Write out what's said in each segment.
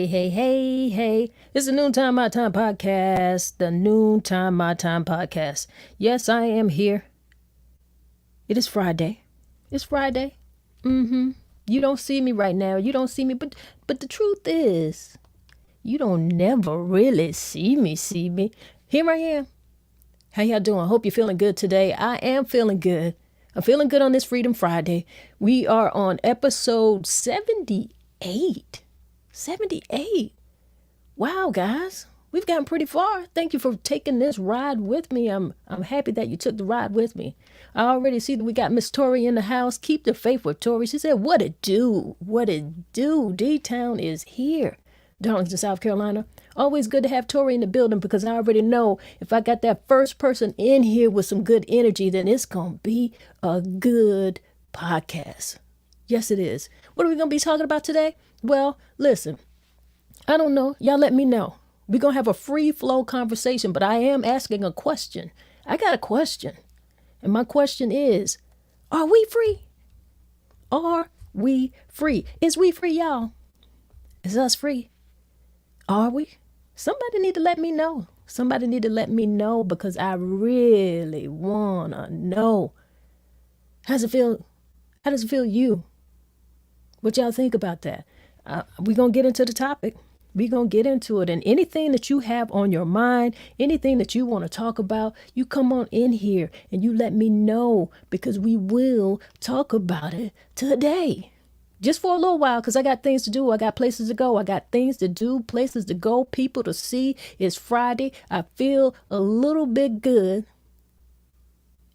Hey. It's the Noontime My Time podcast. The Noontime My Time podcast. Yes, I am here. It is Friday. It's Friday. You don't see me right now. You don't see me, but the truth is, you don't never really see me. Here I am. How y'all doing? Hope you're feeling good today. I am feeling good. I'm feeling good on this Freedom Friday. We are on episode 78. 78. Wow, guys. We've gotten pretty far. Thank you for taking this ride with me. I'm happy that you took the ride with me. I already see that we got MsTonya in the house. Keep the faith with Tori. She said, what it do? What it do? D-Town is here. Darlington, South Carolina. Always good to have Tori in the building because I already know if I got that first person in here with some good energy, then it's going to be a good podcast. Yes, it is. What are we going to be talking about today? Well, listen, I don't know. Y'all let me know. We're going to have a free flow conversation, but I am asking a question. I got a question. And my question is, are we free? Are we free? Is we free, y'all? Is us free? Are we? Somebody need to let me know. Somebody need to let me know because I really want to know. How does it feel? How does it feel you? What y'all think about that? We're going to get into the topic. We're going to get into it. And anything that you have on your mind, anything that you want to talk about, you come on in here and you let me know because we will talk about it today. Just for a little while because I got things to do. I got places to go. I got things to do, places to go, people to see. It's Friday. I feel a little bit good.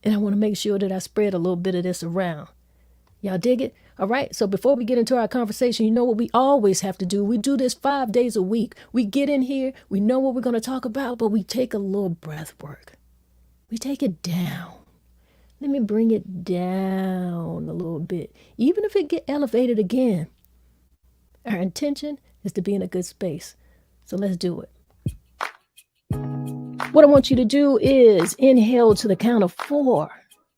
And I want to make sure that I spread a little bit of this around. Y'all dig it? All right. So before we get into our conversation, you know what we always have to do? We do this 5 days a week. We get in here. We know what we're going to talk about, but we take a little breath work. We take it down. Let me bring it down a little bit. Even if it get elevated again, our intention is to be in a good space. So let's do it. What I want you to do is inhale to the count of 4.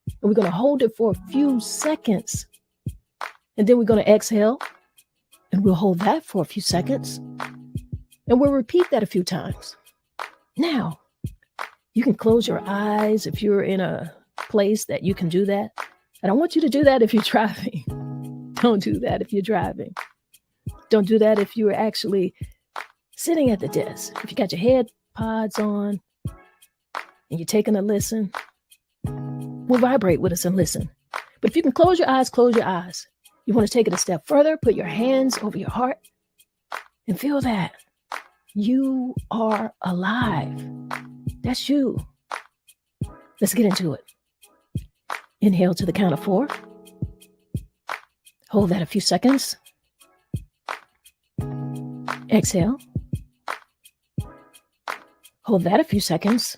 And we're going to hold it for a few seconds. And then we're going to exhale. And we'll hold that for a few seconds. And we'll repeat that a few times. Now, you can close your eyes if you're in a place that you can do that. And I want you to do that if you're driving. Don't do that if you're driving. Don't do that if you're actually sitting at the desk. If you got your head pods on and you're taking a listen, we'll vibrate with us and listen. But if you can close your eyes, close your eyes. You want to take it a step further, put your hands over your heart and feel that you are alive. That's you. Let's get into it. Inhale to the count of 4. Hold that a few seconds. Exhale. Hold that a few seconds.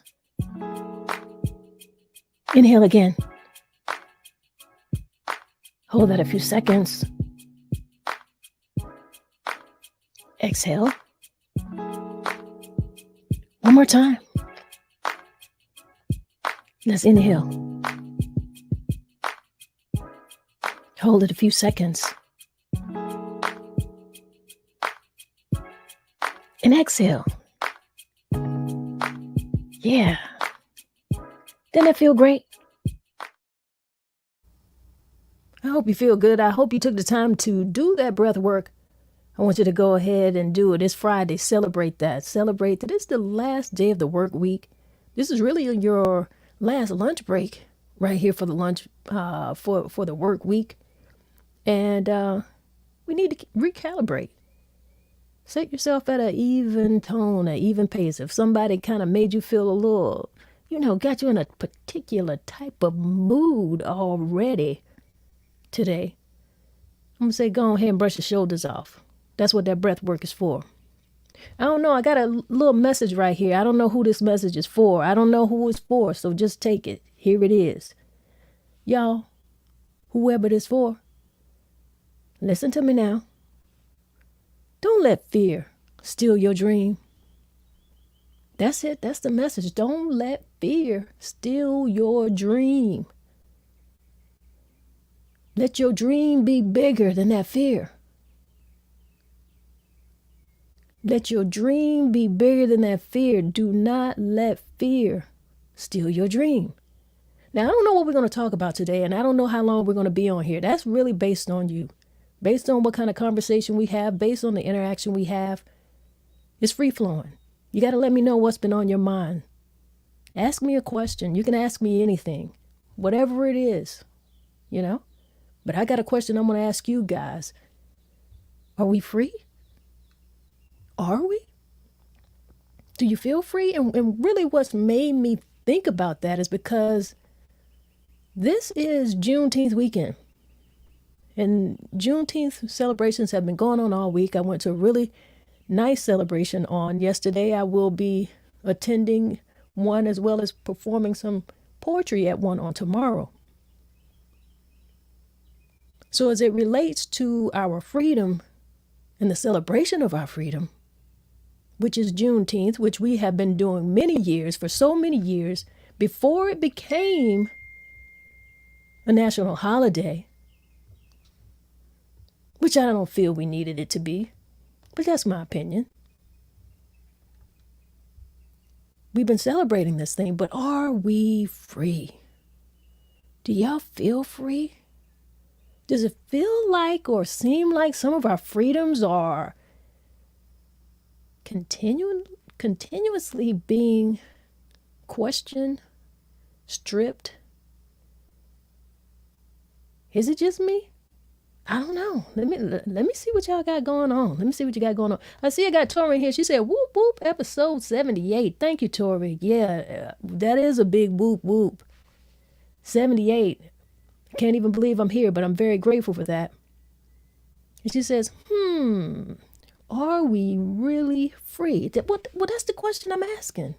Inhale again. Hold that a few seconds. Exhale. One more time. Let's inhale. Hold it a few seconds. And exhale. Yeah. Didn't that feel great? I hope you feel good. I hope you took the time to do that breath work. I want you to go ahead and do it. It's Friday. Celebrate that. Celebrate that it's the last day of the work week. This is really your last lunch break right here for the lunch for the work week. And we need to recalibrate. Set yourself at an even tone, an even pace. If somebody kind of made you feel a little, got you in a particular type of mood already today, I'm going to say go ahead and brush your shoulders off. That's what that breath work is for. I don't know. I got a little message right here. I don't know who this message is for. I don't know who it's for. So just take it. Here it is. Y'all, whoever it is for, listen to me now. Don't let fear steal your dream. That's it. That's the message. Don't let fear steal your dream. Let your dream be bigger than that fear. Let your dream be bigger than that fear. Do not let fear steal your dream. Now, I don't know what we're going to talk about today, and I don't know how long we're going to be on here. That's really based on you, based on what kind of conversation we have, based on the interaction we have. It's free flowing. You got to let me know what's been on your mind. Ask me a question. You can ask me anything, whatever it is, you know. But I got a question I'm going to ask you guys. Are we free? Are we? Do you feel free? And really what's made me think about that is because this is Juneteenth weekend. And Juneteenth celebrations have been going on all week. I went to a really nice celebration on yesterday. I will be attending one as well as performing some poetry at one on tomorrow. So as it relates to our freedom and the celebration of our freedom, which is Juneteenth, which we have been doing many years, for so many years, before it became a national holiday, which I don't feel we needed it to be, but that's my opinion. We've been celebrating this thing, but are we free? Do y'all feel free? Does it feel like or seem like some of our freedoms are continuously being questioned, stripped? Is it just me? I don't know. Let me see what y'all got going on. Let me see what you got going on. I see I got Tori here. She said, whoop, whoop, episode 78. Thank you, Tori. Yeah, that is a big whoop, whoop. 78. Can't even believe I'm here, but I'm very grateful for that. And she says, are we really free? Well, that's the question I'm asking.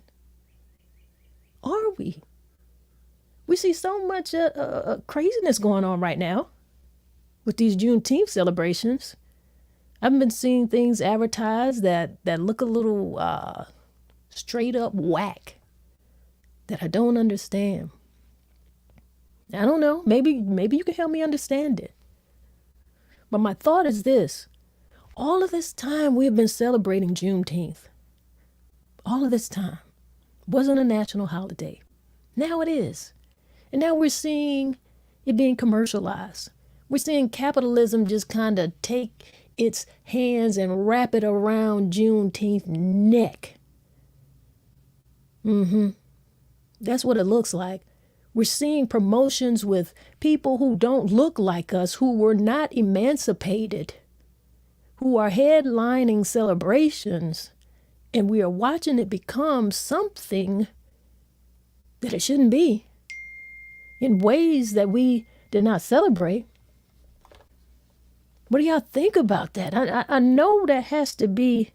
Are we? We see so much craziness going on right now with these Juneteenth celebrations. I've been seeing things advertised that look a little straight up whack that I don't understand. I don't know. Maybe you can help me understand it. But my thought is this. All of this time we've been celebrating Juneteenth. All of this time. Wasn't a national holiday. Now it is. And now we're seeing it being commercialized. We're seeing capitalism just kind of take its hands and wrap it around Juneteenth neck. That's what it looks like. We're seeing promotions with people who don't look like us, who were not emancipated, who are headlining celebrations, and we are watching it become something that it shouldn't be in ways that we did not celebrate. What do y'all think about that? I know that has to be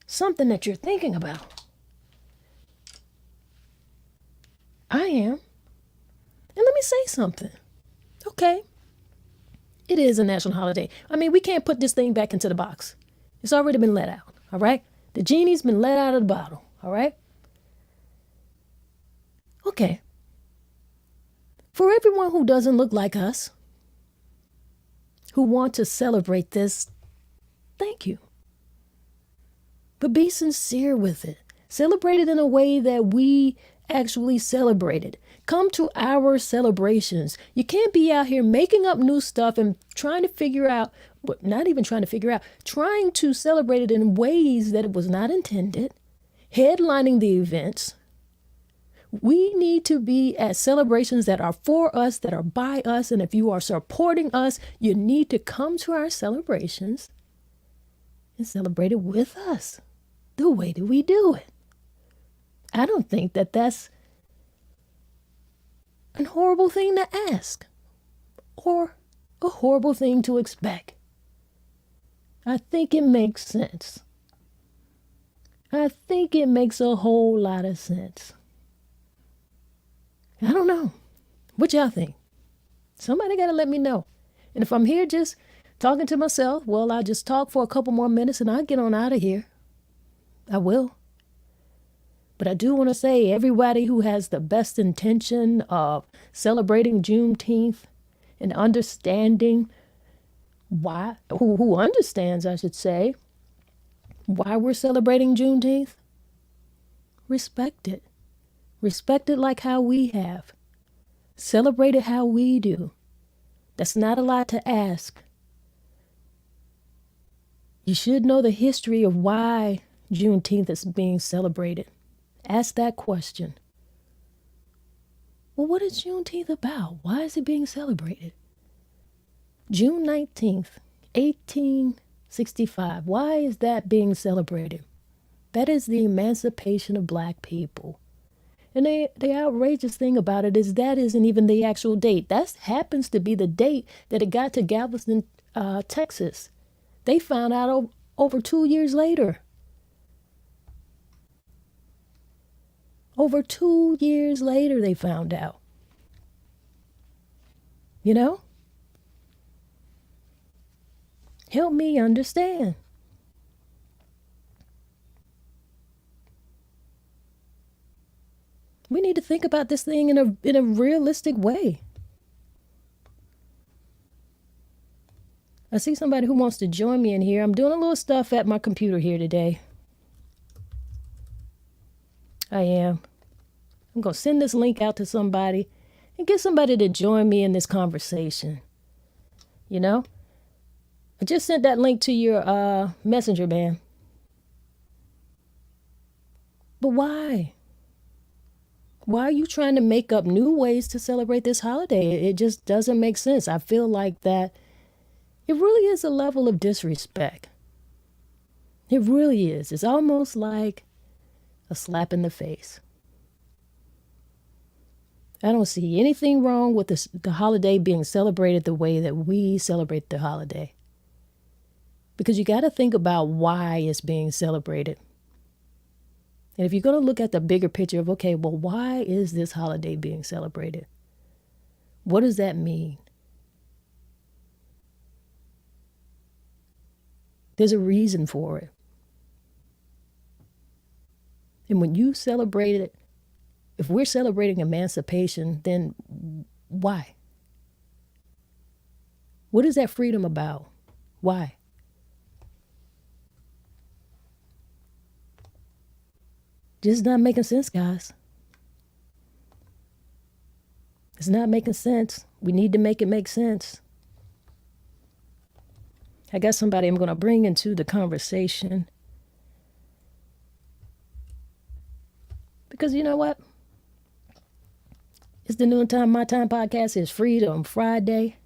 something that you're thinking about. I am. And let me say something. Okay. It is a national holiday. I mean, we can't put this thing back into the box. It's already been let out. All right. The genie's been let out of the bottle. All right. Okay. For everyone who doesn't look like us, who want to celebrate this, thank you. But be sincere with it. Celebrate it in a way that we actually celebrate it. Come to our celebrations. You can't be out here making up new stuff and trying to figure out, but not even trying to figure out, trying to celebrate it in ways that it was not intended, headlining the events. We need to be at celebrations that are for us, that are by us. And if you are supporting us, you need to come to our celebrations and celebrate it with us the way that we do it. I don't think that that's a horrible thing to ask or a horrible thing to expect. I think it makes sense. I think it makes a whole lot of sense. I don't know. What y'all think? Somebody got to let me know. And if I'm here just talking to myself, well, I'll just talk for a couple more minutes and I'll get on out of here. I will. But I do want to say, everybody who has the best intention of celebrating Juneteenth and understanding why, who understands, I should say, Why we're celebrating Juneteenth? Respect it. Respect it like how we have. Celebrate it how we do. That's not a lot to ask. You should know the history of why Juneteenth is being celebrated. Ask that question. Well, what is Juneteenth about? Why is it being celebrated? June 19th, 1865. Why is that being celebrated? That is the emancipation of black people. And the outrageous thing about it is that isn't even the actual date. That happens to be the date that it got to Galveston, Texas. They found out over 2 years later. Over 2 years later, they found out. You know? Help me understand. We need to think about this thing in a realistic way. I see somebody who wants to join me in here. I'm doing a little stuff at my computer here today. I am. I'm going to send this link out to somebody and get somebody to join me in this conversation. You know? I just sent that link to your messenger, man. But why? Why are you trying to make up new ways to celebrate this holiday? It just doesn't make sense. I feel like that it really is a level of disrespect. It really is. It's almost like a slap in the face. I don't see anything wrong with the holiday being celebrated the way that we celebrate the holiday. Because you got to think about why it's being celebrated. And if you're going to look at the bigger picture of, okay, well, why is this holiday being celebrated? What does that mean? There's a reason for it. And when you celebrate it, if we're celebrating emancipation, then why? What is that freedom about? Why? Just not making sense, guys. It's not making sense. We need to make it make sense. I got somebody I'm going to bring into the conversation. Because you know what? It's the Noontime, My Time podcast. It's Freedom Friday.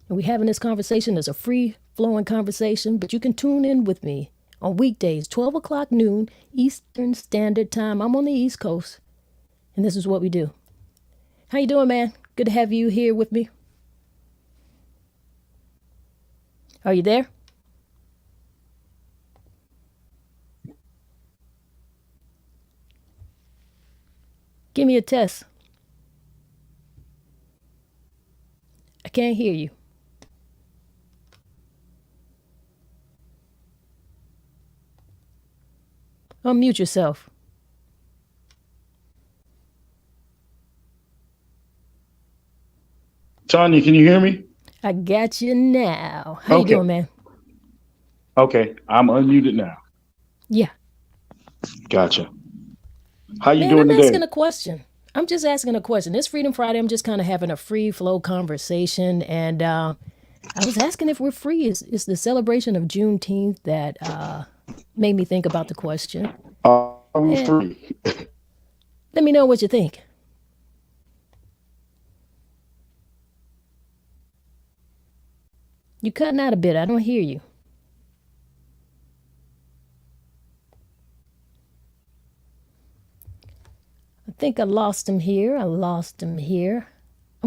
And we're having this conversation as a free-flowing conversation, but you can tune in with me on weekdays, 12 o'clock noon, Eastern Standard Time. I'm on the East Coast, and this is what we do. How you doing, man? Good to have you here with me. Are you there? Give me a test. I can't hear you. Unmute yourself. Tanya, can you hear me? I got you now. How you doing, man? Okay, I'm unmuted now. Yeah. Gotcha. How you Man, doing I'm today? asking a question. I'm just asking a question. It's Freedom Friday. I'm just kind of having a free flow conversation. And I was asking if we're free. Is the celebration of Juneteenth that made me think about the question. I'm free. Let me know what you think. You're cutting out a bit. I don't hear you. I think I lost him here. I'm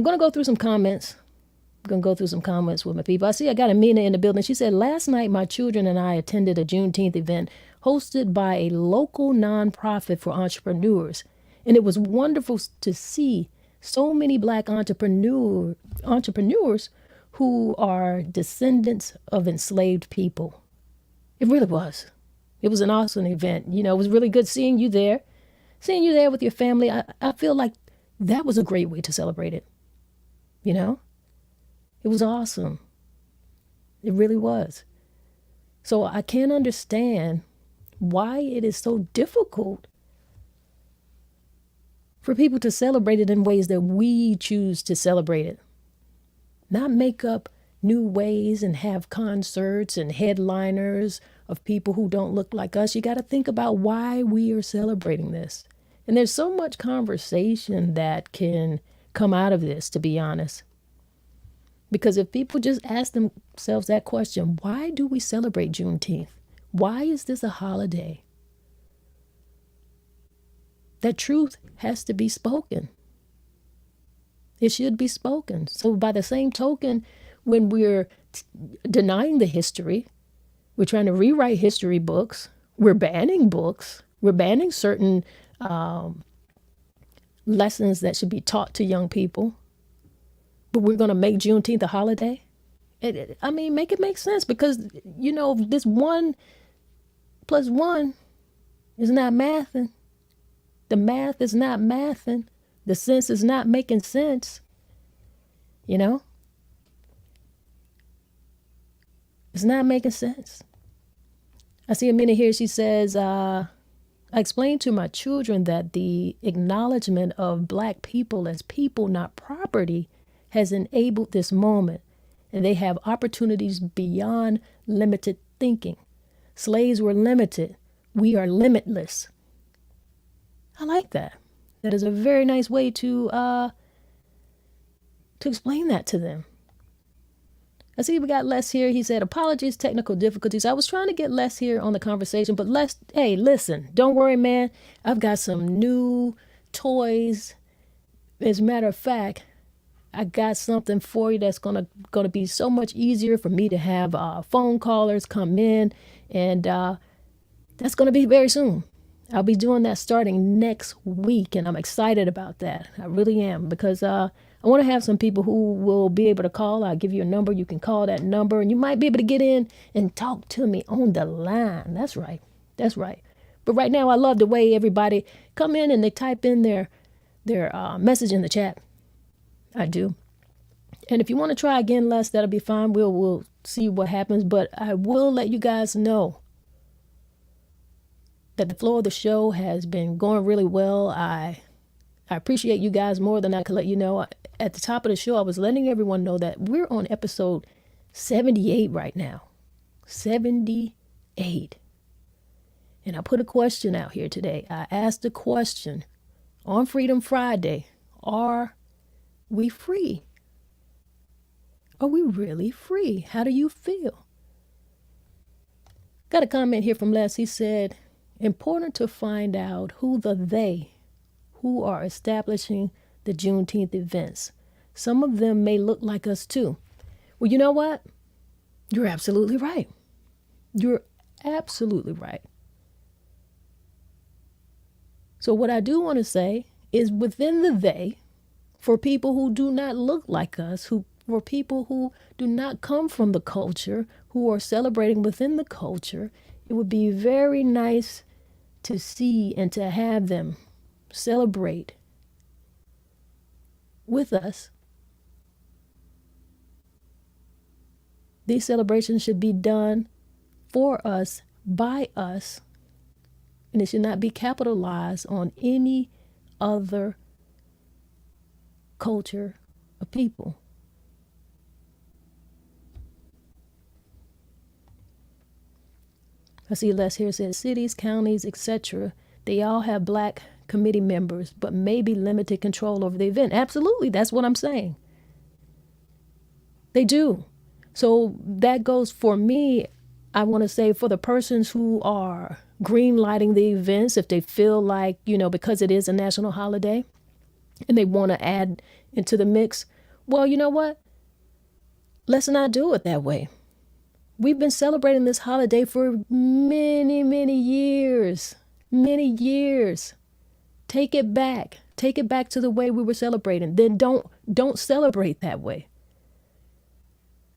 going to go through some comments. With my people. I see I got Amina in the building. She said, last night my children and I attended a Juneteenth event hosted by a local nonprofit for entrepreneurs. And it was wonderful to see so many Black entrepreneurs who are descendants of enslaved people. It really was. It was an awesome event. You know, it was really good seeing you there. With your family. I feel like that was a great way to celebrate it. You know? It was awesome. It really was. So I can't understand why it is so difficult for people to celebrate it in ways that we choose to celebrate it. Not make up new ways and have concerts and headliners of people who don't look like us. You got to think about why we are celebrating this. And there's so much conversation that can come out of this, to be honest. Because if people just ask themselves that question, why do we celebrate Juneteenth? Why is this a holiday? That truth has to be spoken. It should be spoken. So by the same token, when we're denying the history, we're trying to rewrite history books, we're banning books, we're banning certain lessons that should be taught to young people, but we're going to make Juneteenth a holiday. Make it make sense, because, this 1 + 1 is not mathing. The math is not mathing. The sense is not making sense. It's not making sense. I see a minute here. She says, I explained to my children that the acknowledgement of Black people as people, not property, has enabled this moment, and they have opportunities beyond limited thinking. Slaves were limited. We are limitless. I like that. That is a very nice way to explain that to them. I see we got Les here. He said, apologies, technical difficulties. I was trying to get Les here on the conversation, but Les, hey, listen, don't worry, man. I've got some new toys. As a matter of fact, I got something for you that's gonna be so much easier for me to have phone callers come in, and that's gonna be very soon. I'll be doing that starting next week, and I'm excited about that. I really am, because I want to have some people who will be able to call. I'll give you a number. You can call that number, and you might be able to get in and talk to me on the line. That's right. That's right. But right now, I love the way everybody come in and they type in their message in the chat. I do. And if you want to try again, Les, that'll be fine. We'll see what happens. But I will let you guys know that the flow of the show has been going really well. I appreciate you guys more than I could let you know. At the top of the show, I was letting everyone know that we're on episode 78 right now. 78. And I put a question out here today. I asked a question on Freedom Friday. Are we free? Are we really free? How do you feel? Got a comment here from Les. He said, important to find out who the they who are establishing the Juneteenth events. Some of them may look like us too. Well, you know what? You're absolutely right. You're absolutely right. So what I do want to say is, within the they, for people who do not look like us, for people who do not come from the culture, who are celebrating within the culture, it would be very nice to see and to have them celebrate with us. These celebrations should be done for us, by us, and it should not be capitalized on any other culture of people. I see Les here says cities, counties, etc. They all have Black committee members, but maybe limited control over the event. Absolutely, that's what I'm saying. They do. So that goes for me. I want to say, for the persons who are green lighting the events, if they feel like, because it is a national holiday and they want to add into the mix, well, you know what? Let's not do it that way. We've been celebrating this holiday for many, many years. Many years. Take it back. Take it back to the way we were celebrating. Then don't celebrate that way.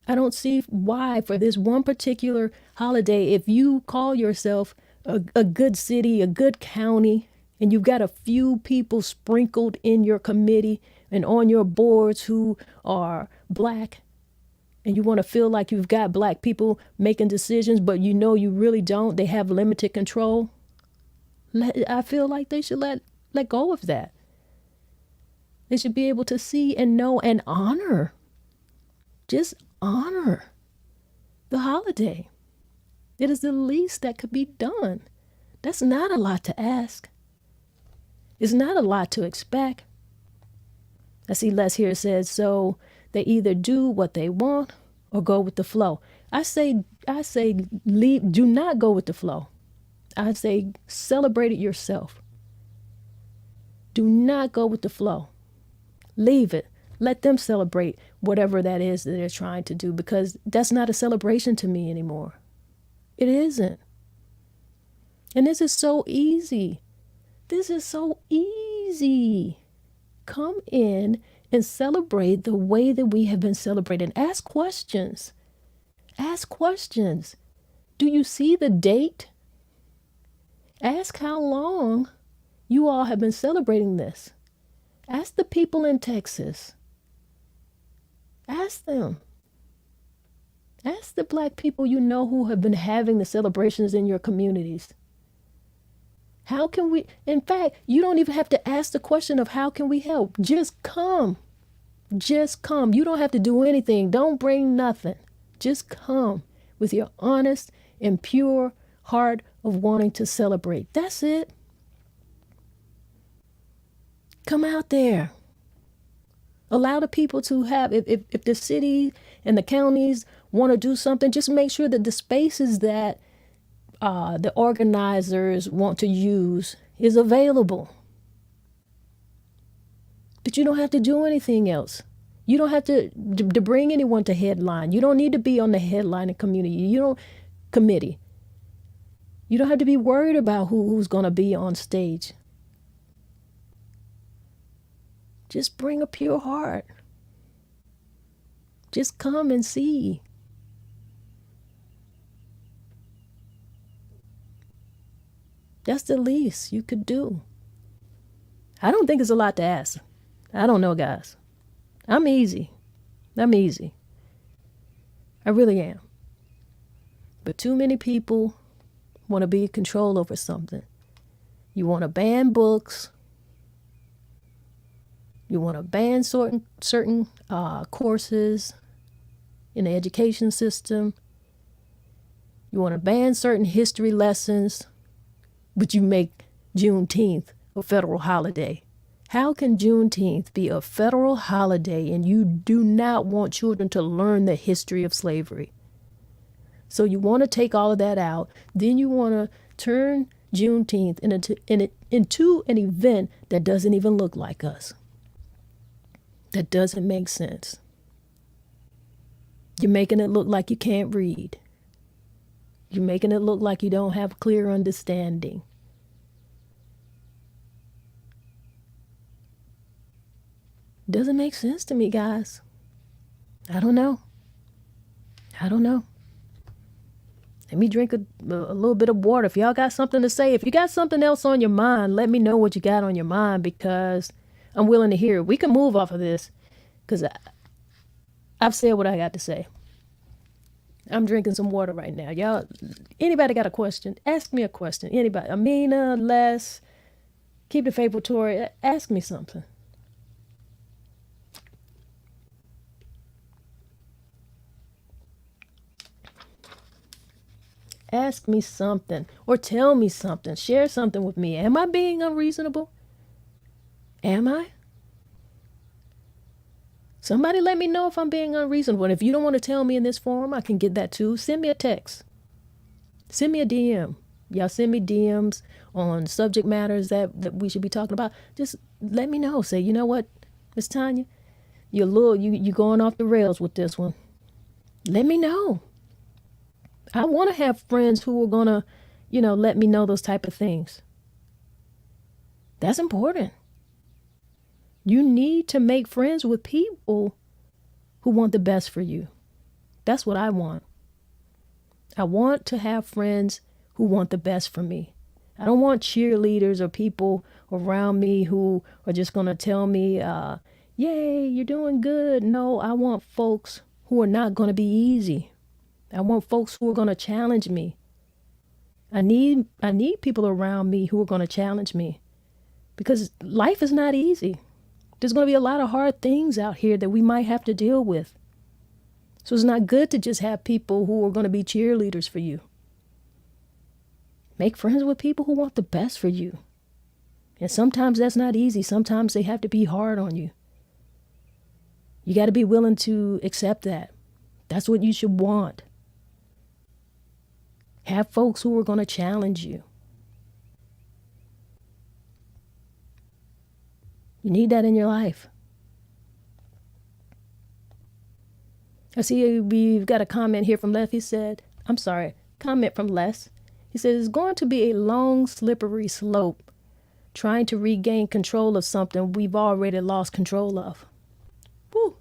I don't see why, for this one particular holiday, if you call yourself a good city, a good county, and you've got a few people sprinkled in your committee and on your boards who are Black, and you want to feel like you've got black people making decisions, but you know you really don't. They have limited control. I feel like they should let go of that. They should be able to see and know and honor. Just honor the holiday. It is the least that could be done. That's not a lot to ask. It's not a lot to expect. I see Les here says, so they either do what they want or go with the flow. I say leave, do not go with the flow. I say celebrate it yourself. Do not go with the flow. Leave it. Let them celebrate whatever that is that they're trying to do, because that's not a celebration to me anymore. It isn't. And this is so easy. This is so easy. Come in and celebrate the way that we have been celebrating. Ask questions. Ask questions. Do you see the date? Ask how long you all have been celebrating this. Ask the people in Texas. Ask them. Ask the black people you know who have been having the celebrations in your communities. How can we, in fact, you don't even have to ask the question of how can we help? Just come. Just come. You don't have to do anything. Don't bring nothing. Just come with your honest and pure heart of wanting to celebrate. That's it. Come out there. Allow the people to have, if the city and the counties want to do something, just make sure that the spaces that the organizers want to use is available. But you don't have to do anything else. You don't have to bring anyone to headline. You don't need to be on the headlining committee. You don't have to be worried about who's going to be on stage. Just bring a pure heart. Just come and see. That's the least you could do. I don't think it's a lot to ask. I don't know, guys. I'm easy. I really am. But too many people want to be in control over something. You want to ban books. You want to ban certain courses in the education system. You want to ban certain history lessons, but you make Juneteenth a federal holiday. How can Juneteenth be a federal holiday and you do not want children to learn the history of slavery? So you want to take all of that out. Then you want to turn Juneteenth into an event that doesn't even look like us. That doesn't make sense. You're making it look like you can't read. You're making it look like you don't have clear understanding. Doesn't make sense to me, guys. I don't know. Let me drink a little bit of water. If y'all got something to say, if you got something else on your mind, let me know what you got on your mind, because I'm willing to hear it. We can move off of this because I've said what I got to say. I'm drinking some water right now. Y'all, anybody got a question? Ask me a question. Anybody? Amina, Les, Keep It Faithful, Tori, ask me something. Ask me something or tell me something. Share something with me. Am I being unreasonable? Am I? Somebody let me know if I'm being unreasonable. And if you don't want to tell me in this forum, I can get that too. Send me a text. Send me a DM. Y'all send me DMs on subject matters that we should be talking about. Just let me know. Say, you know what, MsTonya, you going off the rails with this one. Let me know. I want to have friends who are going to, let me know those type of things. That's important. You need to make friends with people who want the best for you. That's what I want. I want to have friends who want the best for me. I don't want cheerleaders or people around me who are just going to tell me, yay, you're doing good. No, I want folks who are not going to be easy. I want folks who are going to challenge me. I need people around me who are going to challenge me, because life is not easy. There's going to be a lot of hard things out here that we might have to deal with. So it's not good to just have people who are going to be cheerleaders for you. Make friends with people who want the best for you. And sometimes that's not easy. Sometimes they have to be hard on you. You got to be willing to accept that. That's what you should want. Have folks who are going to challenge you. You need that in your life. I see we've got a comment here from Les. Comment from Les. He says, it's going to be a long, slippery slope trying to regain control of something we've already lost control of. Woo.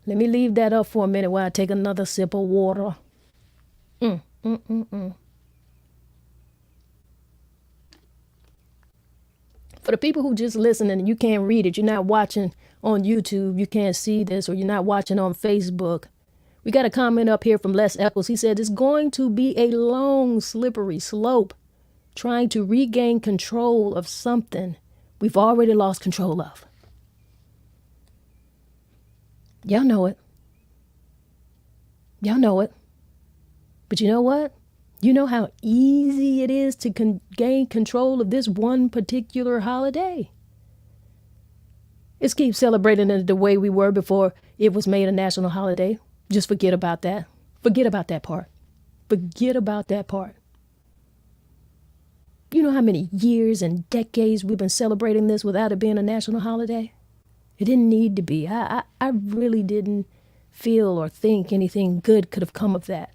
Let me leave that up for a minute while I take another sip of water. For the people who just listen and you can't read it, you're not watching on YouTube, you can't see this, or you're not watching on Facebook. We got a comment up here from Les Eccles. He said, it's going to be a long, slippery slope trying to regain control of something we've already lost control of. Y'all know it. Y'all know it. But you know what? You know how easy it is to gain control of this one particular holiday. Let's keep celebrating it the way we were before it was made a national holiday. Just forget about that. Forget about that part. Forget about that part. You know how many years and decades we've been celebrating this without it being a national holiday? It didn't need to be. I really didn't feel or think anything good could have come of that.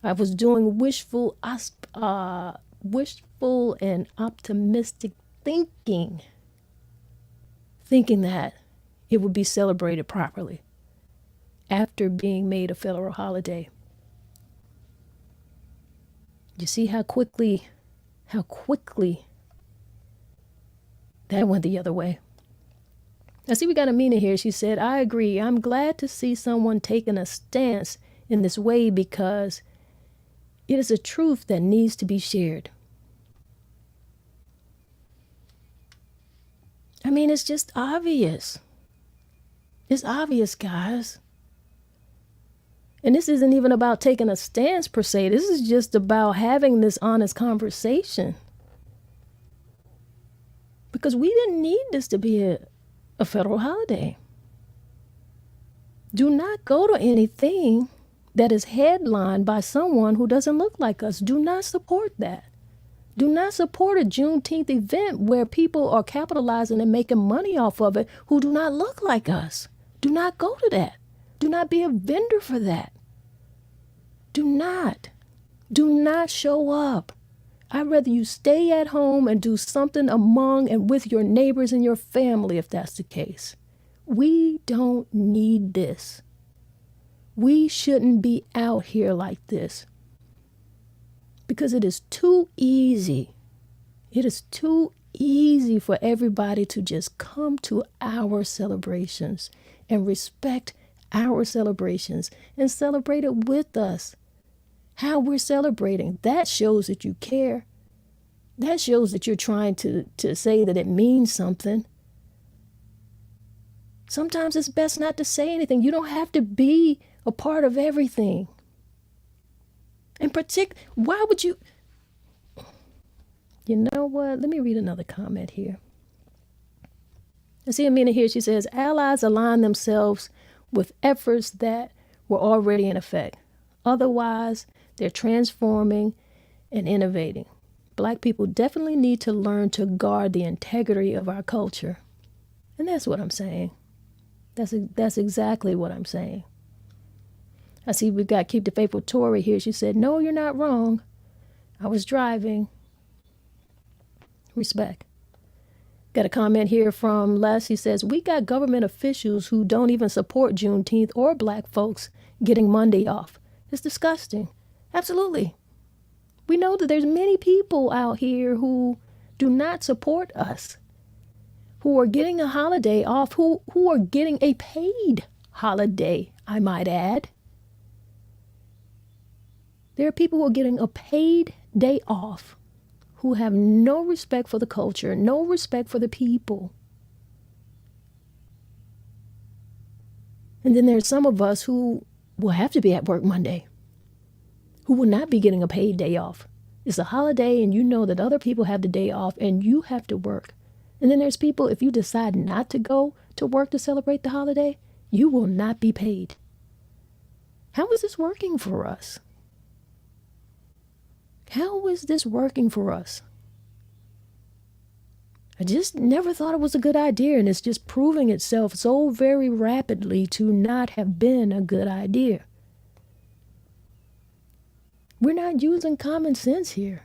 I was doing wishful and optimistic thinking that it would be celebrated properly after being made a federal holiday. You see how quickly that went the other way. I see we got Amina here. She said, I agree. I'm glad to see someone taking a stance in this way because it is a truth that needs to be shared. I mean, it's just obvious. It's obvious, guys. And this isn't even about taking a stance per se. This is just about having this honest conversation. Because we didn't need this to be a federal holiday. Do not go to anything that is headlined by someone who doesn't look like us. Do not support that. Do not support a Juneteenth event where people are capitalizing and making money off of it who do not look like us. Do not go to that. Do not be a vendor for that. Do not show up. I'd rather you stay at home and do something among and with your neighbors and your family if that's the case. We don't need this. We shouldn't be out here like this because it is too easy. It is too easy for everybody to just come to our celebrations and respect our celebrations and celebrate it with us. How we're celebrating, that shows that you care. That shows that you're trying to say that it means something. Sometimes it's best not to say anything. You don't have to be a part of everything. And why would you? You know what? Let me read another comment here. I see Amina here. She says, allies align themselves with efforts that were already in effect. Otherwise, they're transforming and innovating. Black people definitely need to learn to guard the integrity of our culture. And that's what I'm saying. That's exactly what I'm saying. I see we've got Keep the Faithful Tory here. She said, no, you're not wrong. I was driving. Respect. Got a comment here from Les. He says, we got government officials who don't even support Juneteenth or black folks getting Monday off. It's disgusting. Absolutely. We know that there's many people out here who do not support us, who are getting a holiday off, who are getting a paid holiday, I might add. There are people who are getting a paid day off who have no respect for the culture, no respect for the people. And then there's some of us who will have to be at work Monday, who will not be getting a paid day off. It's a holiday and you know that other people have the day off and you have to work. And then there's people, if you decide not to go to work to celebrate the holiday, you will not be paid. How is this working for us? How is this working for us? I just never thought it was a good idea, and it's just proving itself so very rapidly to not have been a good idea. We're not using common sense here.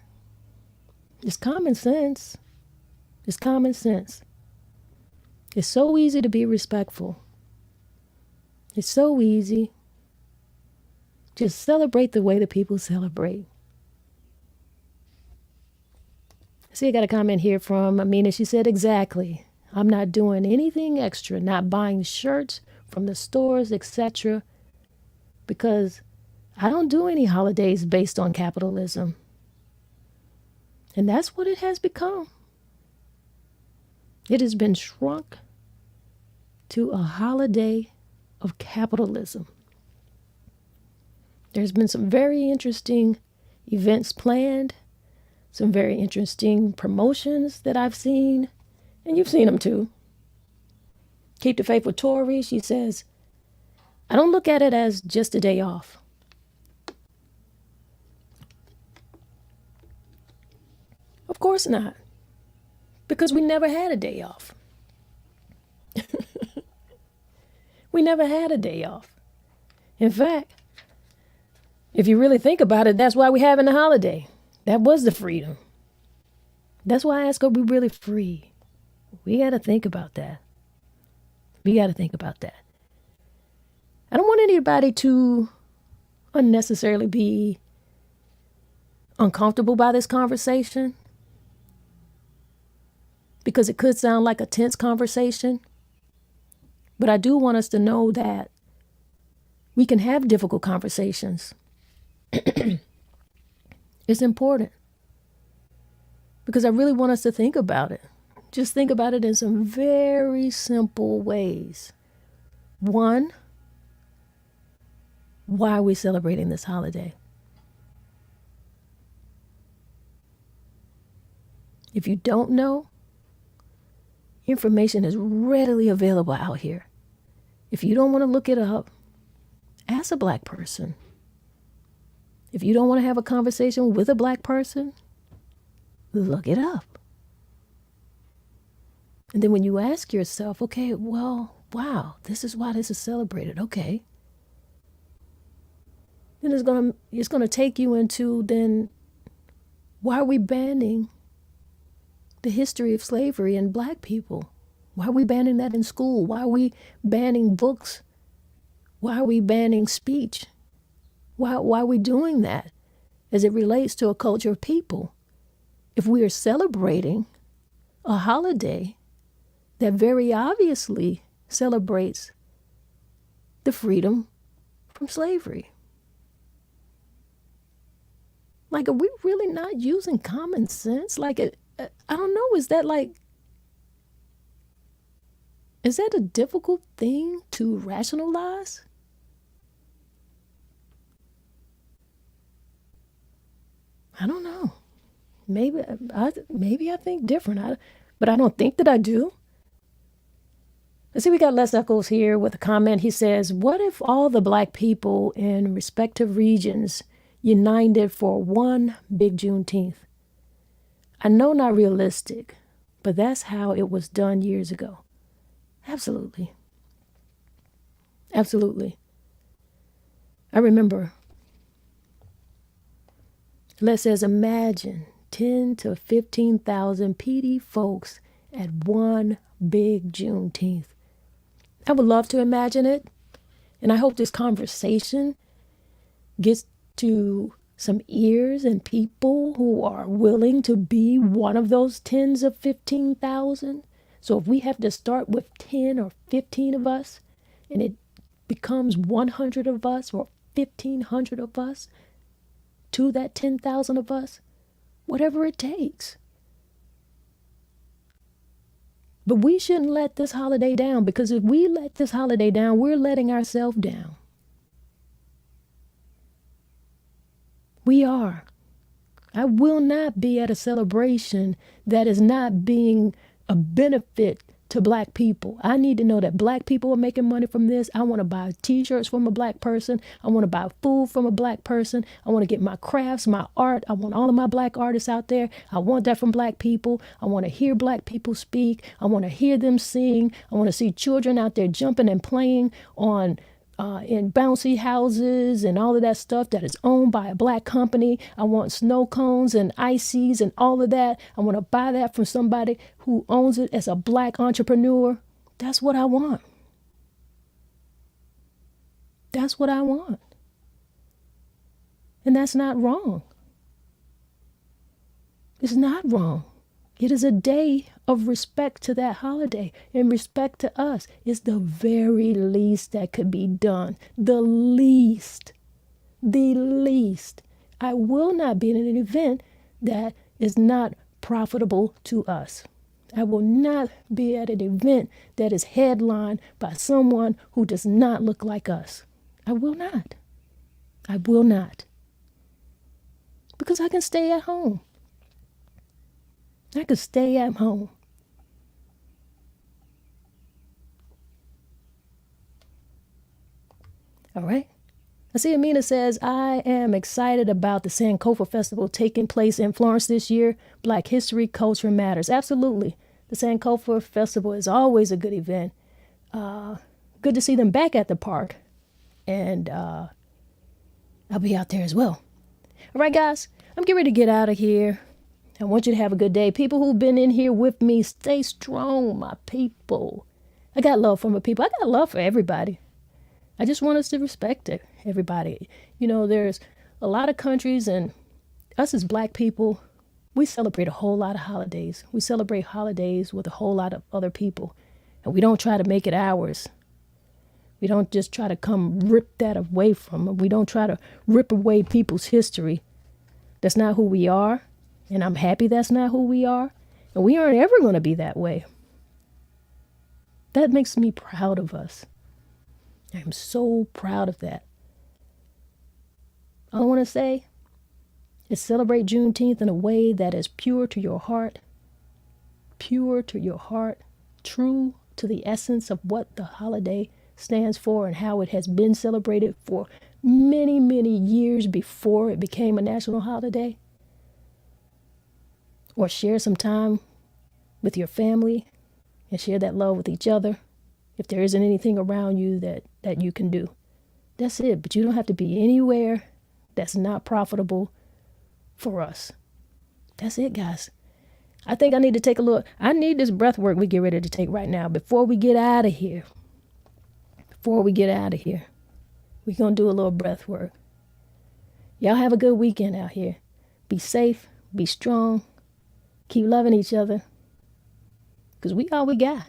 It's common sense. It's common sense. It's so easy to be respectful. It's so easy. Just celebrate the way the people celebrate. See, I got a comment here from Amina. She said, exactly. I'm not doing anything extra, not buying shirts from the stores, etc. because I don't do any holidays based on capitalism. And that's what it has become. It has been shrunk to a holiday of capitalism. There's been some very interesting events planned, some very interesting promotions that I've seen, and you've seen them too. Keep the Faith with Tori, she says, I don't look at it as just a day off. Of course not, because we never had a day off. We never had a day off. In fact, if you really think about it, that's why we're having a holiday. That was the freedom. That's why I ask, are we really free? We got to think about that. We got to think about that. I don't want anybody to unnecessarily be uncomfortable by this conversation, because it could sound like a tense conversation. But I do want us to know that we can have difficult conversations. It's important, because I really want us to think about it. Just think about it in some very simple ways. One, why are we celebrating this holiday? If you don't know, information is readily available out here. If you don't want to look it up, ask a Black person. If you don't want to have a conversation with a Black person, look it up. And then when you ask yourself, okay, well, wow, this is why this is celebrated. Okay. Then it's gonna take you into, then why are we banning the history of slavery and Black people? Why are we banning that in school? Why are we banning books? Why are we banning speech? Why are we doing that as it relates to a culture of people? If we are celebrating a holiday that very obviously celebrates the freedom from slavery. Like, are we really not using common sense? Like, I don't know, is that a difficult thing to rationalize? I don't know. Maybe I think different, but I don't think that I do. Let's see, we got Les Eccles here with a comment. He says, what if all the Black people in respective regions united for one big Juneteenth? I know not realistic, but that's how it was done years ago. Absolutely. Absolutely. I remember. Les says, imagine 10 to 15,000 PD folks at one big Juneteenth. I would love to imagine it, and I hope this conversation gets to some ears and people who are willing to be one of those tens of 15,000, So if we have to start with 10 or 15 of us and it becomes 100 of us or 1,500 of us to that 10,000 of us, whatever it takes. But we shouldn't let this holiday down, because if we let this holiday down, we're letting ourselves down. We are. I will not be at a celebration that is not being a benefit to Black people. I need to know that Black people are making money from this. I want to buy t-shirts from a Black person. I want to buy food from a Black person. I want to get my crafts, my art. I want all of my Black artists out there. I want that from Black people. I want to hear Black people speak. I want to hear them sing. I want to see children out there jumping and playing on in bouncy houses and all of that stuff that is owned by a Black company. I want snow cones and ices and all of that. I want to buy that from somebody who owns it as a Black entrepreneur. That's what I want. That's what I want. And that's not wrong. It's not wrong. It is a day of respect to that holiday and respect to us. It's the very least that could be done. The least. I will not be in an event that is not profitable to us. I will not be at an event that is headlined by someone who does not look like us. I will not. Because I can stay at home. I could stay at home. All right. I see Amina says, I am excited about the Sankofa Festival taking place in Florence this year. Black history, culture matters. Absolutely. The Sankofa Festival is always a good event. Good to see them back at the park. And I'll be out there as well. All right, guys, I'm getting ready to get out of here. I want you to have a good day. People who've been in here with me, stay strong, my people. I got love for my people. I got love for everybody. I just want us to respect everybody. You know, there's a lot of countries, and us as Black people, we celebrate a whole lot of holidays. We celebrate holidays with a whole lot of other people, and we don't try to make it ours. We don't just try to come rip that away from them. We don't try to rip away people's history. That's not who we are. And I'm happy that's not who we are. And we aren't ever going to be that way. That makes me proud of us. I'm so proud of that. All I want to say is celebrate Juneteenth in a way that is pure to your heart, true to the essence of what the holiday stands for and how it has been celebrated for many, many years before it became a national holiday. Or share some time with your family and share that love with each other. If there isn't anything around you that you can do. That's it. But you don't have to be anywhere that's not profitable for us. That's it, guys. I think I need to take a look. I need this breath work we get ready to take right now before we get out of here. We're going to do a little breath work. Y'all have a good weekend out here. Be safe. Be strong. Keep loving each other. Because we all we got.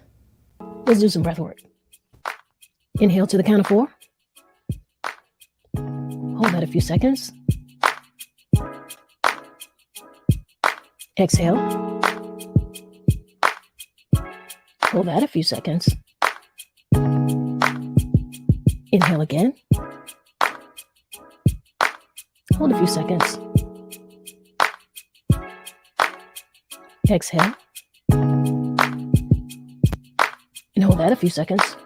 Let's do some breath work. Inhale to the count of 4. Hold that a few seconds. Exhale. Hold that a few seconds. Inhale again. Hold a few seconds. Exhale. And hold that a few seconds.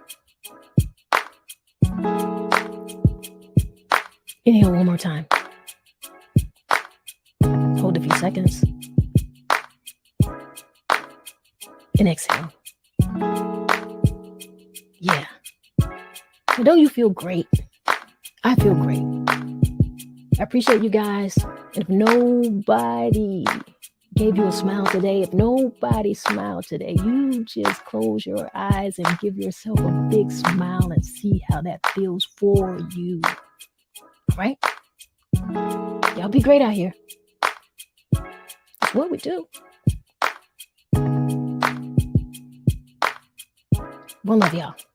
Inhale one more time. Hold a few seconds. And exhale. Yeah. And don't you feel great? I feel great. I appreciate you guys. And if nobody gave you a smile today, if nobody smiled today, you just close your eyes and give yourself a big smile and see how that feels for you. All right? Y'all be great out here. That's what we do. One love, y'all.